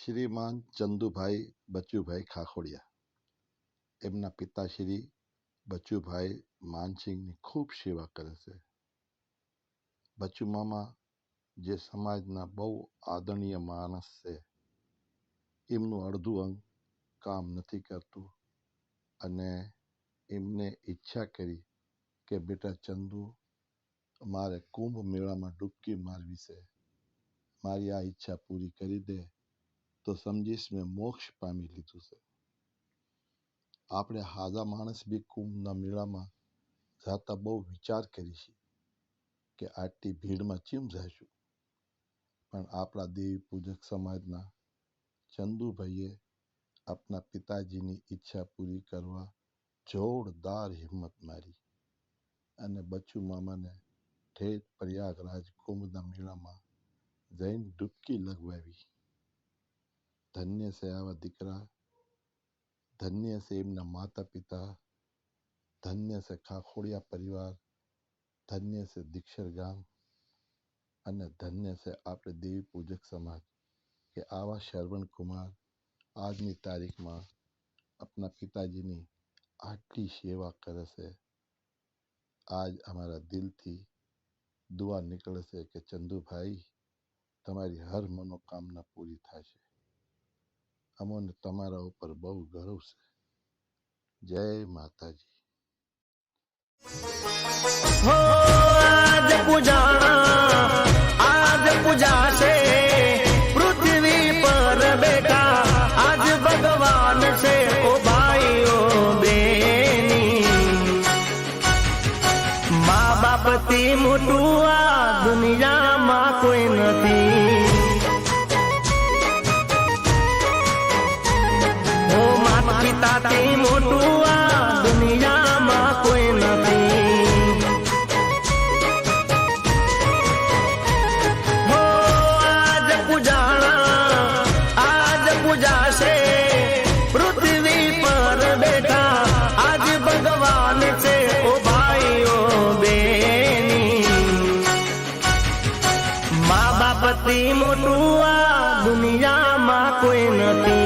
શ્રીમાન ચંદુભાઈ બચુભાઈ ખાખોડિયા. એમના પિતાશ્રી બચુભાઈ માનસિંહની ખૂબ સેવા કરે છે. બચુ મામા જે સમાજના બહુ આદરણીય માણસ છે, એમનું અડધું અંગ કામ નથી કરતું અને એમને ઈચ્છા કરી કે બેટા ચંદુ, મારે કુંભ મેળામાં ડૂબકી મારવી છે, મારી આ ઈચ્છા પૂરી કરી દે તો સમજીશ મેં મોક્ષ પામી લીધું છે. આપણે હાજા માણસ બી કુંભના મેળામાં જતા બહુ વિચાર કરીશું કે આટલી ભીડમાં ચીમ જઈશું, પણ આપણા દેવી પૂજક સમાજના ચંદુભાઈએ આપના પિતાજીની ઈચ્છા પૂરી કરવા જોરદાર હિંમત મારી અને બચુ મામાને ઠેઠ પ્રયાગરાજ કુંભના મેળામાં જઈને ડૂબકી લગવાવી. ધન્ય છે આવા દીકરા, ધન્ય છે એમના માતા પિતા, ધન્ય છે ખાખોડિયા પરિવાર, ધન્ય છે દીક્ષર ગામ અને ધન્ય છે આપણે દેવી પૂજક સમાજ કે આવા શ્રવણ કુમાર આજની તારીખમાં આપણા પિતાજીની આટલી સેવા કરે છે. આજ અમારા દિલથી દુઆ નીકળે છે કે ચંદુભાઈ, તમારી હર મનોકામના પૂરી થશે. અમોને તમારા ઉપર બહુ ગર્વ છે. જય માતાજી. આજ પૂજાશે પૃથ્વી પર બેટા, આજ ભગવાન છે ઓ ભાઈઓ બેની. મા બાપથી મોટું આ દુનિયામાં કોઈ નથી. ઓ માતા પિતાથી મોટું આ દુનિયામાં કોઈ નથી. પૂજાશે પૃથ્વી પર બેઠા, આજ ભગવાન છે ઓ ભાઈઓ બેની. મા બાપથી મોટું આ દુનિયામાં કોઈ નથી.